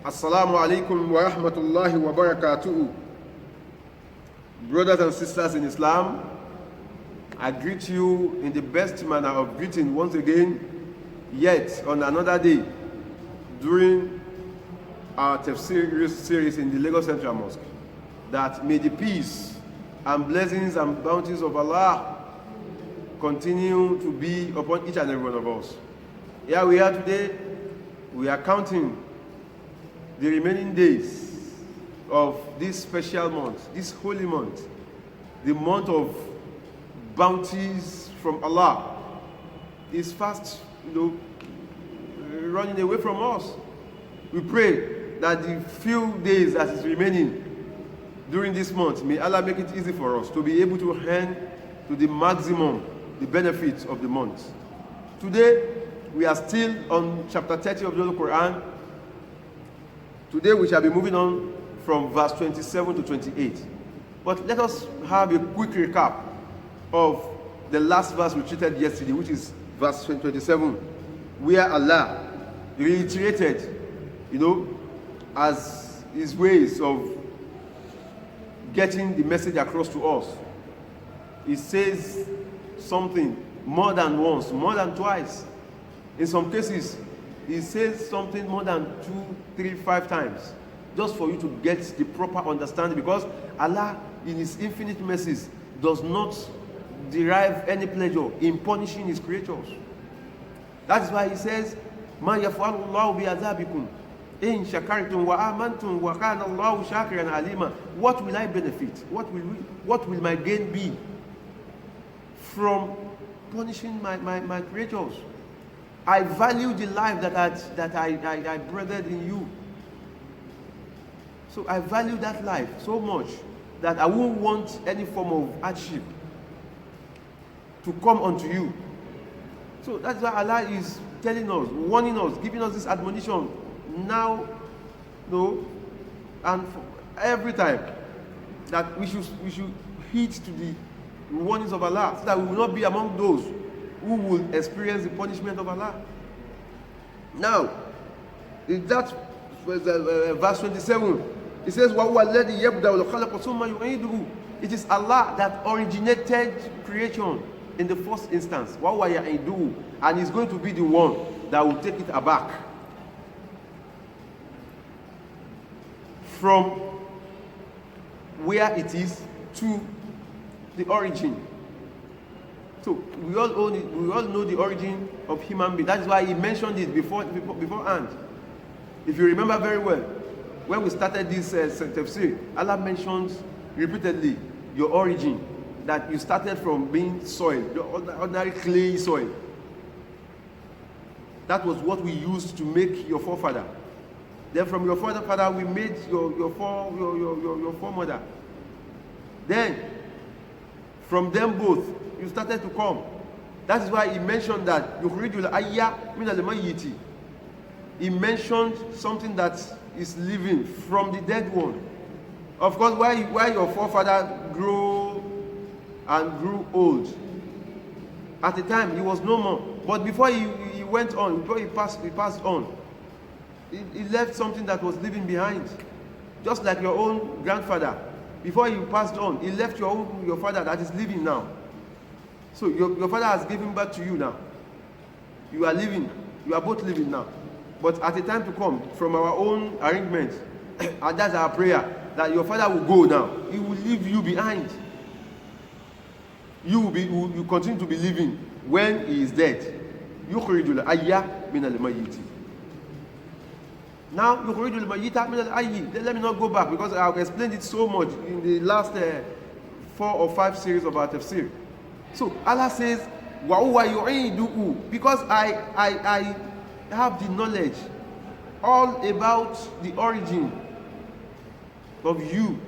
Assalamu alaikum wa rahmatullahi wa barakatuhu. Brothers and sisters in Islam, I greet you in the best manner of greeting once again, yet on another day during our tafsir series in the Lagos Central Mosque, that may the peace and blessings and bounties of Allah continue to be upon each and every one of us. Here we are today, we are counting the remaining days of this special month, this holy month, the month of bounties from Allah, is fast, running away from us. We pray that the few days that is remaining during this month, may Allah make it easy for us to be able to earn to the maximum the benefits of the month. Today, we are still on chapter 30 of the Quran. Today we shall be moving on from verse 27 to 28. But let us have a quick recap of the last verse we treated yesterday, which is verse 27, where Allah reiterated, as his ways of getting the message across to us. He says something more than once, more than twice. In some cases, he says something more than 2, 3, 5 times, just for you to get the proper understanding, because Allah, in his infinite mercies, does not derive any pleasure in punishing his creatures. That is why he says, "Ma yaf'alu Allahu bi'adhabikum in shakartum wa amantum wa kana Allahu shakiran alima." What will I benefit? What will my gain be from punishing my creatures? I value the life that I breathed in you. So I value that life so much that I won't want any form of hardship to come unto you. So that's why Allah is telling us, warning us, giving us this admonition now, and every time, that we should heed to the warnings of Allah, so that we will not be among those who will experience the punishment of Allah. Now, in that verse 27, it says, it is Allah that originated creation in the first instance, and is going to be the one that will take it aback from where it is to the origin. So we all own it, we all know the origin of human being. That is why he mentioned it beforehand. If you remember very well, when we started this tafsir, Allah mentions repeatedly your origin, that you started from being soil, the ordinary clay soil. That was what we used to make your forefather. Then from your forefather, we made your foremother. Then from them both, you started to come. That is why he mentioned that he mentioned something that is living from the dead one. Of course, why your forefather grew old, at the time he was no more. But before he went on, before he passed on, he left something that was living behind. Just like your own grandfather, before he passed on, he left your father that is living now. So your father has given birth to you now. You are living. You are both living now. But at the time to come, from our own arrangement, and that's our prayer, that your father will go now. He will leave you behind. You will continue to be living when he is dead. يُخْرِجُ الْحَيَّ مِنَ الْمَيِّتِ. Now, يُخْرِجُ الْمَيِّتَ مِنَ الْحَيِّ. Let me not go back, because I've explained it so much in the last 4 or 5 series of our tafsir. So Allah says, وَهُوَ يُعِيدُهُ, because I have the knowledge all about the origin of you.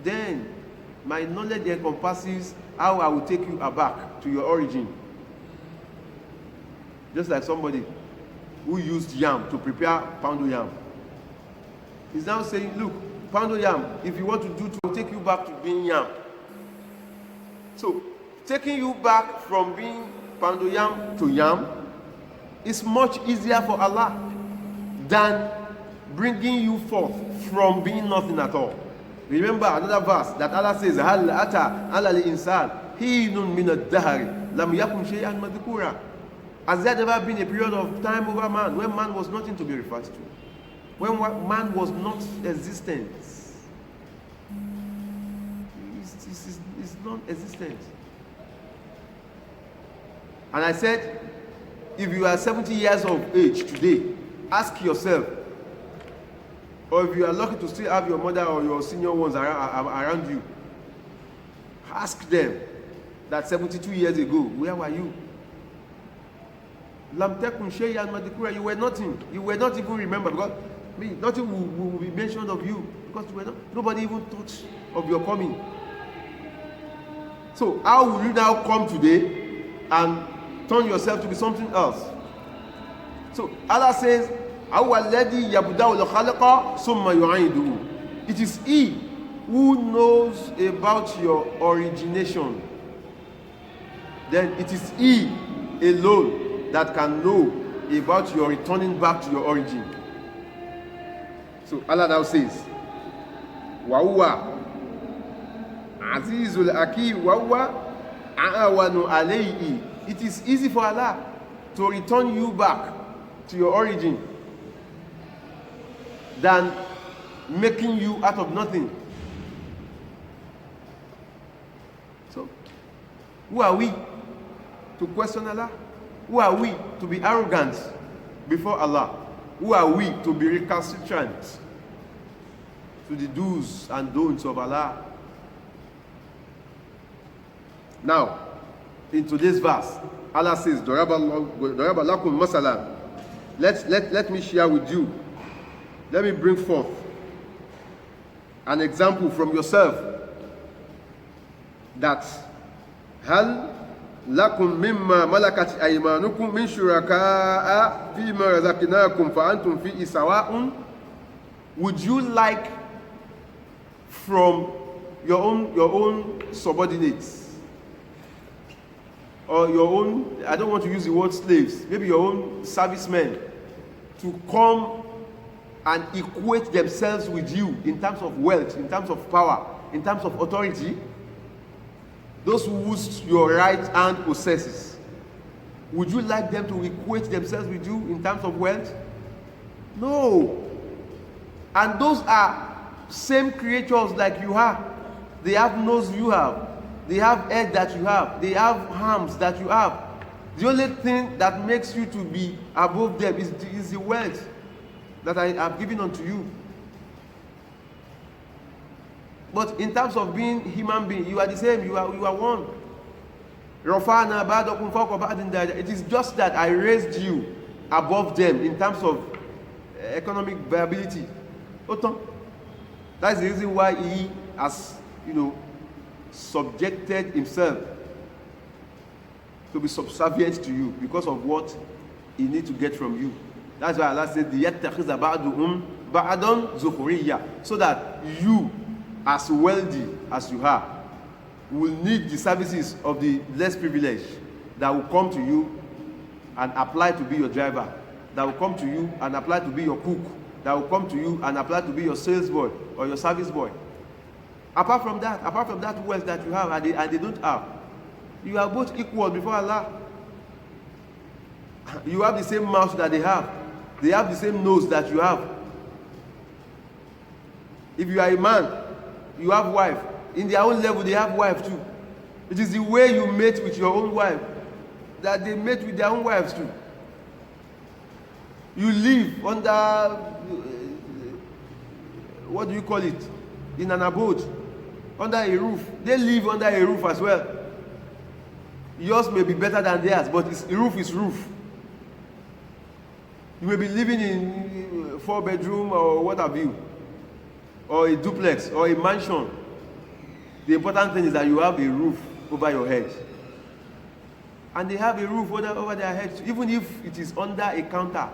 Then my knowledge encompasses how I will take you back to your origin. Just like somebody who used yam to prepare poundo yam. He's now saying, look, poundo yam, if you want to do, to take you back to being yam. So taking you back from being poundo yam to yam is much easier for Allah than bringing you forth from being nothing at all. Remember another verse that Allah says, هَلْ أَتَى عَلَى الْإِنسَانِ حِينٌ مِنَ الدَّهْرِ لَمْ يَكُنْ شَيْئًا مَذْكُورًا. Has there ever been a period of time over man when man was nothing to be referred to? When man was not existent? It's non-existent. And I said, if you are 70 years of age today, ask yourself, or if you are lucky to still have your mother or your senior ones around you, ask them that 72 years ago, where were you? Lam tekun shay'an madhkura. You were nothing. You were not even remembered, because nothing will be mentioned of you, because you were nobody even thought of your coming. So how will you now come today and turn yourself to be something else? So Allah says, it is He who knows about your origination. Then it is He alone that can know about your returning back to your origin. So Allah now says, وَهُوَ عَزِيزُ الْحَكِيمُ وَهُوَ أَعْوَنُ عَلَيْهِ. It is easy for Allah to return you back to your origin than making you out of nothing. So, who are we to question Allah? Who are we to be arrogant before Allah? Who are we to be recalcitrant to the do's and don'ts of Allah? Now, in today's verse, Allah says, Daraba lakum masalan. Let me share with you. Let me bring forth an example from yourself that hal lakum mimma malakat aymanukum min shuraka'a fima razaqnakum fa antum fihi sawa'un. Would you like from your own subordinates, or your own, I don't want to use the word slaves, maybe your own servicemen, to come and equate themselves with you in terms of wealth, in terms of power, in terms of authority? Those whose your right hand possesses, would you like them to equate themselves with you in terms of wealth? No. And those are same creatures like you are. They have nose you have. They have head that you have. They have arms that you have. The only thing that makes you to be above them is the wealth that I have given unto you. But in terms of being human being, you are the same. You are one. It is just that I raised you above them in terms of economic viability. That's the reason why He has, subjected Himself to be subservient to you, because of what He needs to get from you. That's why Allah said, لِيَتَّخِذَ بَعْضُهُمْ بَعْضًا زُخْرِيًّا, so that you, as wealthy as you are, will need the services of the less privileged that will come to you and apply to be your driver, that will come to you and apply to be your cook, that will come to you and apply to be your sales boy or your service boy. Apart from that wealth that you have and they don't have, you are both equal before Allah. You have the same mouth that they have. They have the same nose that you have. If you are a man, you have wife. In their own level, they have wife too. It is the way you mate with your own wife that they mate with their own wives too. You live under, what do you call it? In an abode, under a roof. They live under a roof as well. Yours may be better than theirs, but roof is roof. You may be living in a 4-bedroom or what have you, or a duplex or a mansion. The important thing is that you have a roof over your head. And they have a roof over their heads, even if it is under a counter.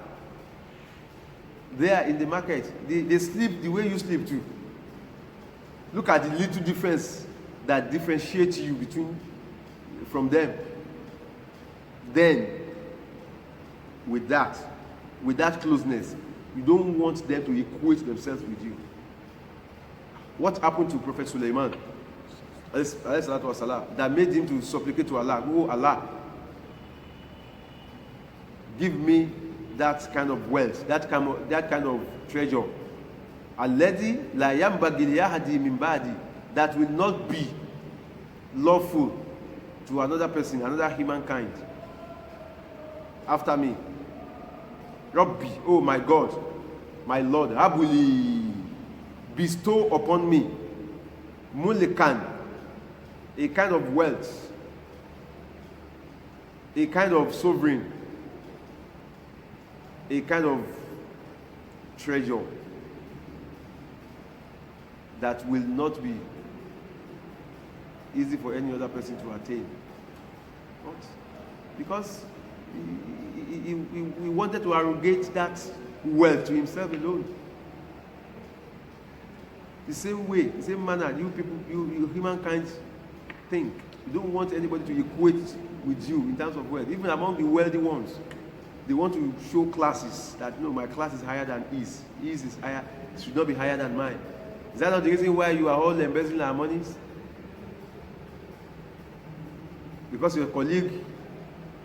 There in the market, they sleep the way you sleep too. Look at the little difference that differentiates you from them. Then, with that closeness, You don't want them to equate themselves with you. What happened to Prophet Sulaiman, that made him to supplicate to Allah? Oh Allah, give me that kind of wealth, that kind of treasure. Alladhi la yanbaghi li ahadin min ba'di, that will not be lawful to another person, another humankind after me. Rabbi, oh my God, my Lord, Habuli, bestow upon me mulikan, a kind of wealth, a kind of sovereign, a kind of treasure that will not be easy for any other person to attain. What? Because he wanted to arrogate that wealth to himself alone. The same way, the same manner, you people, you humankind think. You don't want anybody to equate with you in terms of wealth. Even among the wealthy ones, they want to show classes that, no, my class is higher than his. His is higher, should not be higher than mine. Is that not the reason why you are all embezzling our monies? Because your colleague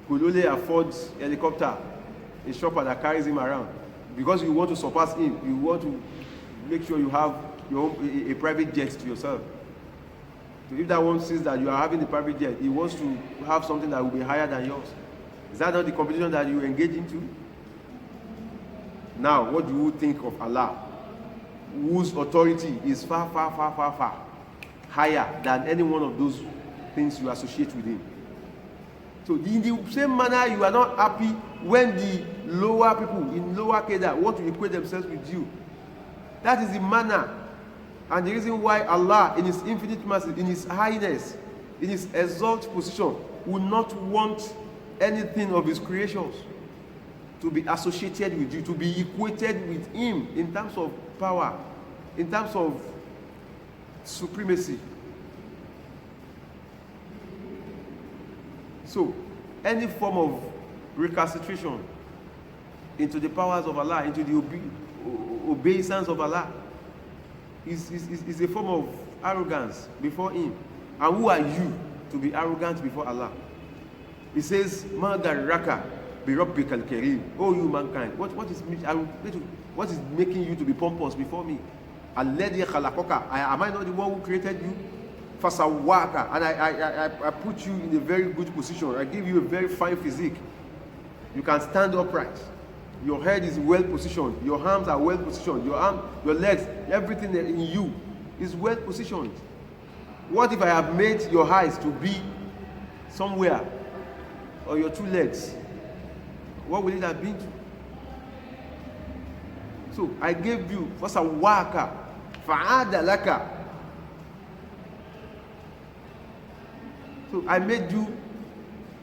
could only afford a helicopter, a shopper that carries him around. Because you want to surpass him, you want to make sure you have your own, a private jet to yourself. So if that one sees that you are having a private jet, he wants to have something that will be higher than yours. Is that not the competition that you engage into? Now, what do you think of Allah, whose authority is far, far, far, far, far higher than any one of those things you associate with him? So in the same manner, you are not happy when the lower people in lower Kedah want to equate themselves with you. That is the manner and the reason why Allah, in His infinite mercy, in His highness, in His exalted position, will not want anything of His creations to be associated with you, to be equated with Him in terms of power, in terms of supremacy. So, any form of recalcitration into the powers of Allah, into the obeisance of Allah, is a form of arrogance before Him. And who are you to be arrogant before Allah? He says, "Ma garraka bi rabbikal kareem." Oh, you mankind, what is making you to be pompous before me? Alladhi khalaqaka. Am I not the one who created you? Fasawaka, and I put you in a very good position. I give you a very fine physique. You can stand upright. Your head is well positioned. Your arms are well positioned. Your legs, everything in you is well positioned. What if I have made your eyes to be somewhere, or your two legs? What will it have been? So I gave you fasawaka, fa'adalaka. So I made you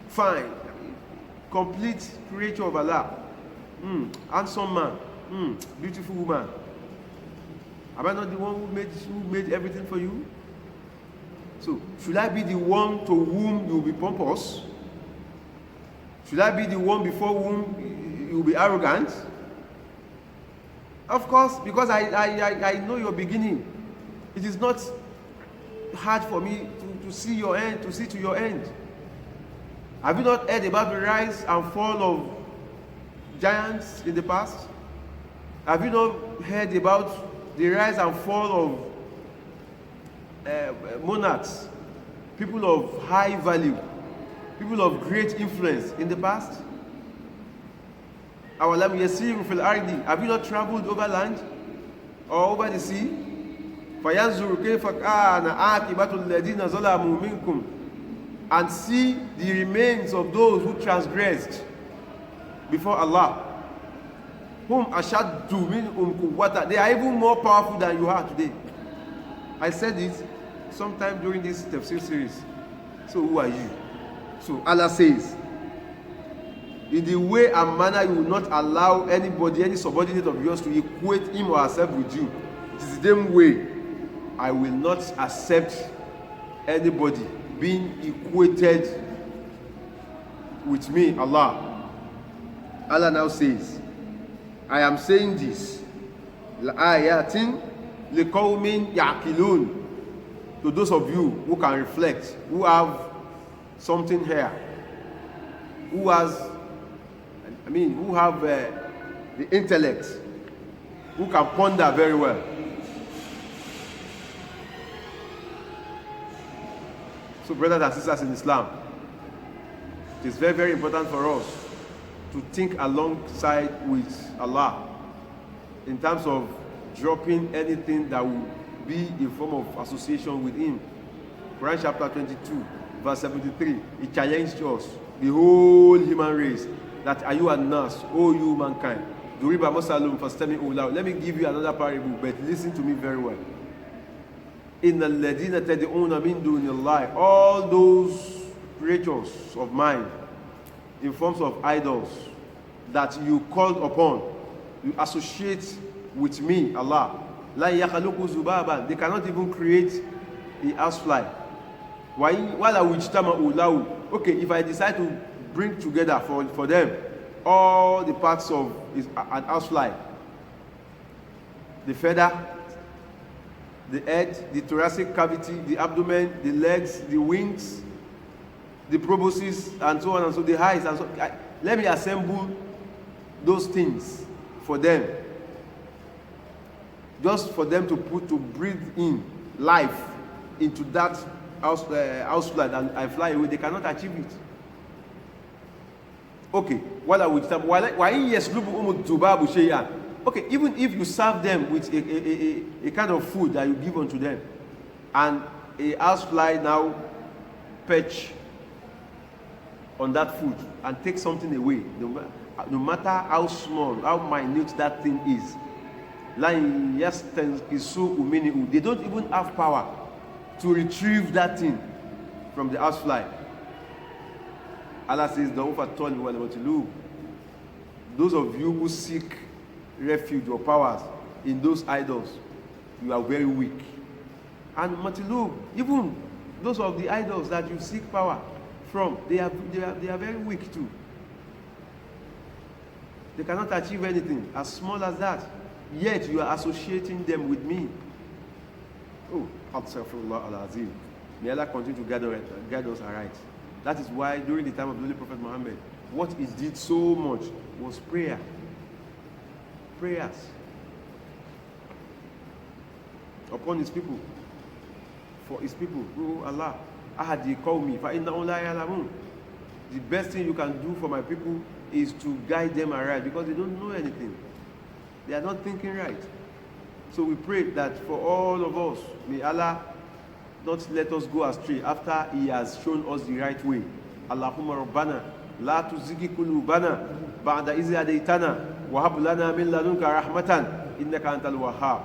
fine, complete creature of Allah. Handsome man, beautiful woman. Am I not the one who made everything for you? So should I be the one to whom you will be pompous? Should I be the one before whom you will be arrogant? Of course, because I know your beginning. It is not hard for me to see your end, to see to your end. Have you not heard about the rise and fall of giants in the past? Have you not heard about the rise and fall of monarchs, people of high value, people of great influence in the past? Awalam yasiru fil ardi. Have you not traveled over land or over the sea? فَيَنْظُرُ كَيْفَ كَانَ عَاقِبَةُ الَّذِينَ ظَلَمُوا مِنْكُمْ, and see the remains of those who transgressed before Allah. Whom ashaddu minhum quwwata. They are even more powerful than you are today. I said it sometime during this tafsir series. So who are you? So Allah says, in the way and manner you will not allow anybody, any subordinate of yours, to equate him or herself with you. It is the same way I will not accept anybody being equated with me, Allah. Allah now says, I am saying this, لَآيَاتٍ لِقَوْمٍ يَعْقِلُونَ, to those of you who can reflect, who have something here, who have the intellect, who can ponder very well. So brothers and sisters in Islam, it is very, very important for us to think alongside with Allah in terms of dropping anything that will be a form of association with Him. Quran chapter 22, verse 73, it challenged us, the whole human race, that are you an-nas, O you mankind. Let me give you another parable, but listen to me very well. All those creatures of mine in forms of idols that you called upon, you associate with me, Allah. They cannot even create a housefly. Okay, if I decide to bring together for them all the parts of an housefly, the feather, the head, the thoracic cavity, the abdomen, the legs, the wings, the proboscis, and so on and so, the eyes, and so. Let me assemble those things for them, just for them to breathe in life into that housefly, and I fly away. They cannot achieve it. Okay, okay, even if you serve them with a kind of food that you give unto them, and a housefly now perch on that food and take something away, no matter how small, how minute that thing is, they don't even have power to retrieve that thing from the housefly. Allah says, those of you who seek refuge or powers in those idols, you are very weak. And matilub, even those of the idols that you seek power from, they are very weak too. They cannot achieve anything as small as that. Yet you are associating them with me. Oh, astaghfirullah al-azim. May Allah continue to guide us aright. That is why during the time of the Holy Prophet Muhammad, what he did so much was prayer. Prayers upon his people, for his people. Oh Allah, ahadi qawmi fa innahum la ya'lamun. The best thing you can do for my people is to guide them aright, because they don't know anything. They are not thinking right. So we pray that for all of us, may Allah not let us go astray after He has shown us the right way. Allahumma rabbana la tuzighi qulubana ba'da idh hadaytana wa hab lana min ladunka rahmatan innaka antal wahhab.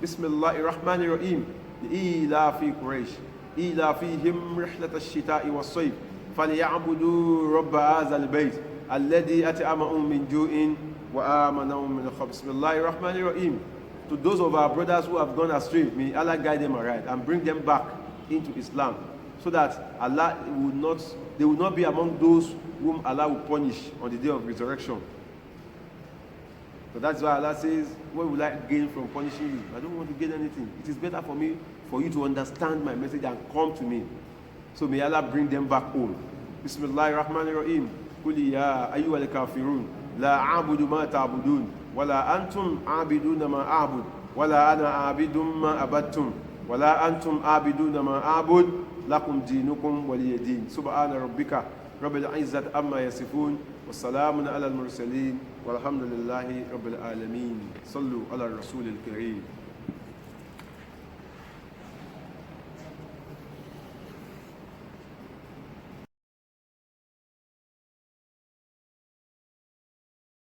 Bismillahir rahmanir rahim. Ila fi Quraysh ila fihim rihlat ash-shita'i was-sayf falyabudu rabb hadha al-bayt alladhi at'amahum min ju'in wa amanahum min khawf. Bismillahir rahmanir rahim. To those of our brothers who have gone astray, may Allah guide them aright and bring them back into Islam, so that they will not be among those whom Allah will punish on the day of resurrection. So that's why Allah says, what will I gain from punishing you? I don't want to gain anything. It is better for you to understand my message and come to me. So may Allah bring them back home. Bismillahir Rahmanir Rahim. Qul ya ayyuhal kafirun la a'budu ma ta'budun wala antum a'biduna ma a'bud wala ana a'bidum ma abattum wala antum a'biduna ma a'bud lakum dinukum waliya din. Subhana rabbika rabbil izzati amma yasifun wa salamun ala al mursalin walhamdulillahi rabbil alamin. Sallu ala rasulil kareem.